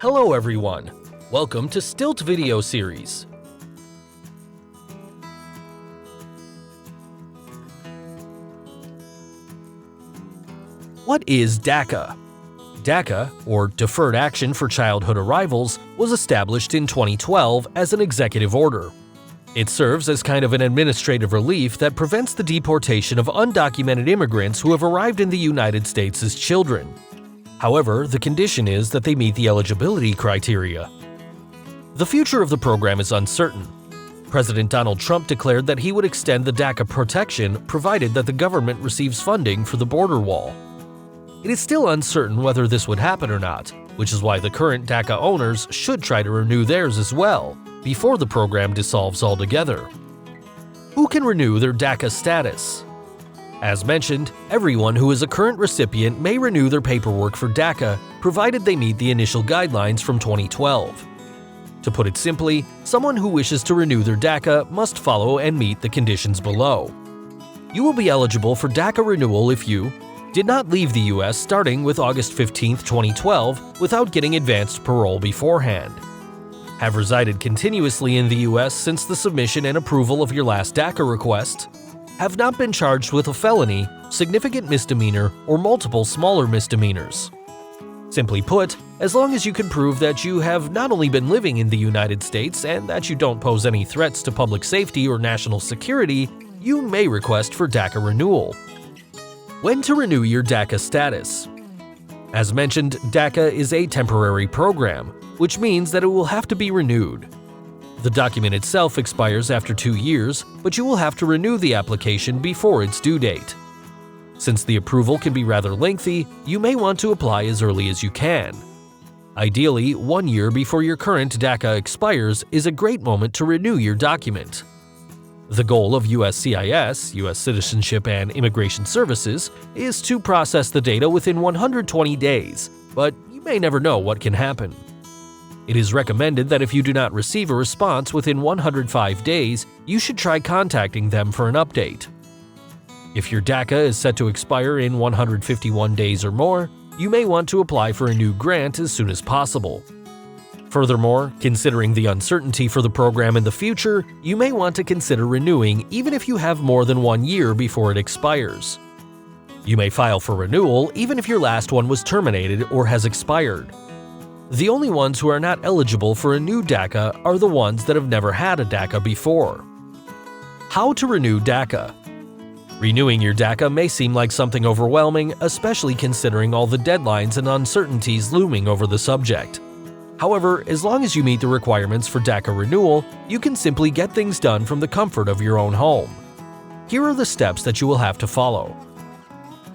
Hello everyone, welcome to Stilt Video Series. What is Daca? Daca, or Deferred Action for Childhood Arrivals, was established in 2012 as an executive order. It serves as kind of an administrative relief that prevents the deportation of undocumented immigrants who have arrived in the United States as children. However, the condition is that they meet the eligibility criteria. The future of the program is uncertain. President Donald Trump declared that he would extend the Daca protection provided that the government receives funding for the border wall. It is still uncertain whether this would happen or not, which is why the current Daca owners should try to renew theirs as well, before the program dissolves altogether. Who can renew their Daca status? As mentioned, everyone who is a current recipient may renew their paperwork for Daca, provided they meet the initial guidelines from 2012. To put it simply, someone who wishes to renew their Daca must follow and meet the conditions below. You will be eligible for Daca renewal if you did not leave the U.S. starting with August 15, 2012 without getting advanced parole beforehand, have resided continuously in the U.S. since the submission and approval of your last Daca request, have not been charged with a felony, significant misdemeanor, or multiple smaller misdemeanors. Simply put, as long as you can prove that you have not only been living in the United States and that you don't pose any threats to public safety or national security, you may request for Daca renewal. When to renew your Daca status? As mentioned, Daca is a temporary program, which means that it will have to be renewed. The document itself expires after 2 years, but you will have to renew the application before its due date. Since the approval can be rather lengthy, you may want to apply as early as you can. Ideally, 1 year before your current Daca expires is a great moment to renew your document. The goal of USCIS, U.S. Citizenship and Immigration Services, is to process the data within 120 days, but you may never know what can happen. It is recommended that if you do not receive a response within 105 days, you should try contacting them for an update. If your Daca is set to expire in 151 days or more, you may want to apply for a new grant as soon as possible. Furthermore, considering the uncertainty for the program in the future, you may want to consider renewing even if you have more than 1 year before it expires. You may file for renewal even if your last one was terminated or has expired. The only ones who are not eligible for a new Daca are the ones that have never had a Daca before. How to renew Daca? Renewing your Daca may seem like something overwhelming, especially considering all the deadlines and uncertainties looming over the subject. However, as long as you meet the requirements for Daca renewal, you can simply get things done from the comfort of your own home. Here are the steps that you will have to follow.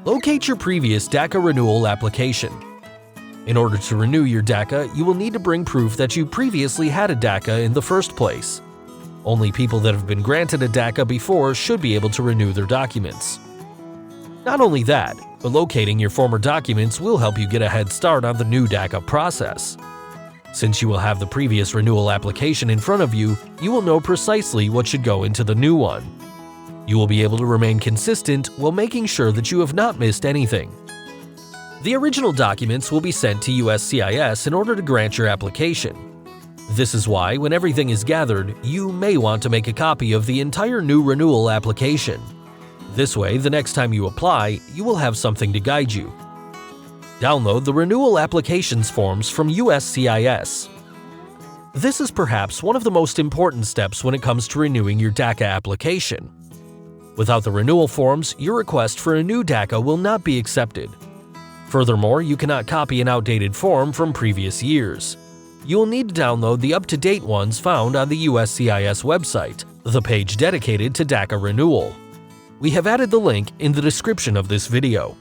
Locate your previous Daca renewal application. In order to renew your Daca, you will need to bring proof that you previously had a Daca in the first place. Only people that have been granted a Daca before should be able to renew their documents. Not only that, but locating your former documents will help you get a head start on the new Daca process. Since you will have the previous renewal application in front of you, you will know precisely what should go into the new one. You will be able to remain consistent while making sure that you have not missed anything. The original documents will be sent to USCIS in order to grant your application. This is why, when everything is gathered, you may want to make a copy of the entire new renewal application. This way, the next time you apply, you will have something to guide you. Download the renewal applications forms from USCIS. This is perhaps one of the most important steps when it comes to renewing your Daca application. Without the renewal forms, your request for a new Daca will not be accepted. Furthermore, you cannot copy an outdated form from previous years. You will need to download the up-to-date ones found on the USCIS website, the page dedicated to Daca renewal. We have added the link in the description of this video.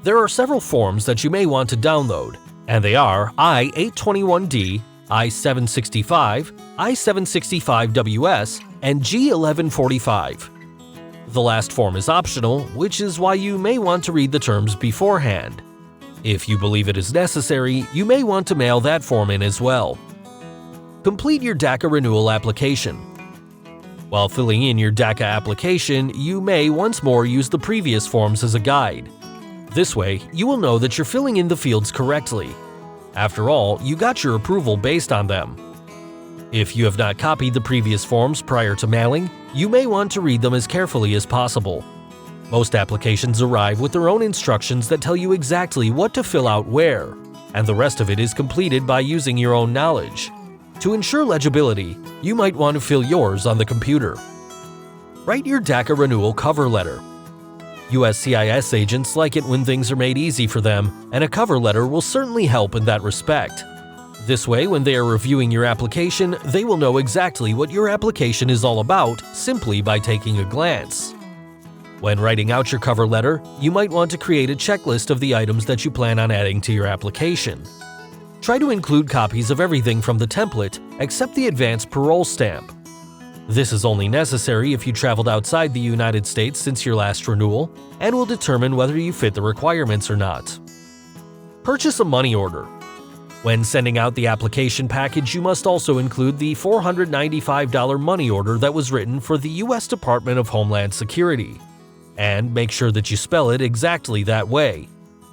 There are several forms that you may want to download, and they are I-821D, I-765, I-765WS, and G-1145. The last form is optional, which is why you may want to read the terms beforehand. If you believe it is necessary, you may want to mail that form in as well. Complete your Daca renewal application. While filling in your Daca application, you may once more use the previous forms as a guide. This way, you will know that you're filling in the fields correctly. After all, you got your approval based on them. If you have not copied the previous forms prior to mailing, you may want to read them as carefully as possible. Most applications arrive with their own instructions that tell you exactly what to fill out where, and the rest of it is completed by using your own knowledge. To ensure legibility, you might want to fill yours on the computer. Write your Daca renewal cover letter. USCIS agents like it when things are made easy for them, and a cover letter will certainly help in that respect. This way, when they are reviewing your application, they will know exactly what your application is all about simply by taking a glance. When writing out your cover letter, you might want to create a checklist of the items that you plan on adding to your application. Try to include copies of everything from the template except the advanced parole stamp. This is only necessary if you traveled outside the United States since your last renewal and will determine whether you fit the requirements or not. Purchase a money order. When sending out the application package, you must also include the $495 money order that was written for the U.S. Department of Homeland Security. And make sure that you spell it exactly that way.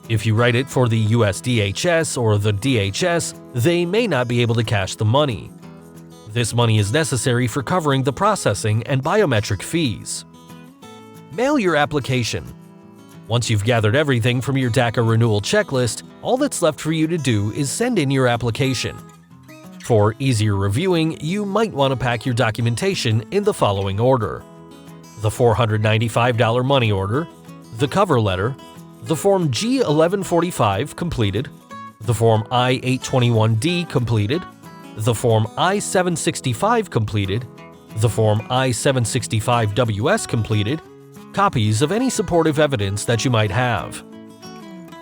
If you write it for the USDHS or the DHS, they may not be able to cash the money. This money is necessary for covering the processing and biometric fees. Mail your application. Once you've gathered everything from your Daca renewal checklist, all that's left for you to do is send in your application. For easier reviewing, you might want to pack your documentation in the following order: the $495 money order, the cover letter, the Form G-1145 completed, the Form I-821D completed, the Form I-765 completed, the Form I-765WS completed, copies of any supportive evidence that you might have.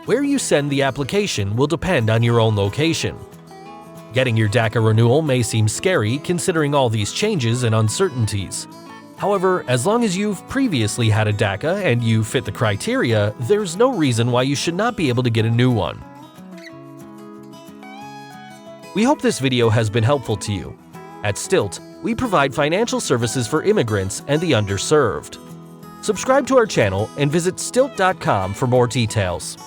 Where you send the application will depend on your own location. Getting your Daca renewal may seem scary considering all these changes and uncertainties. However, as long as you've previously had a Daca and you fit the criteria, there's no reason why you should not be able to get a new one. We hope this video has been helpful to you. At Stilt, we provide financial services for immigrants and the underserved. Subscribe to our channel and visit stilt.com for more details.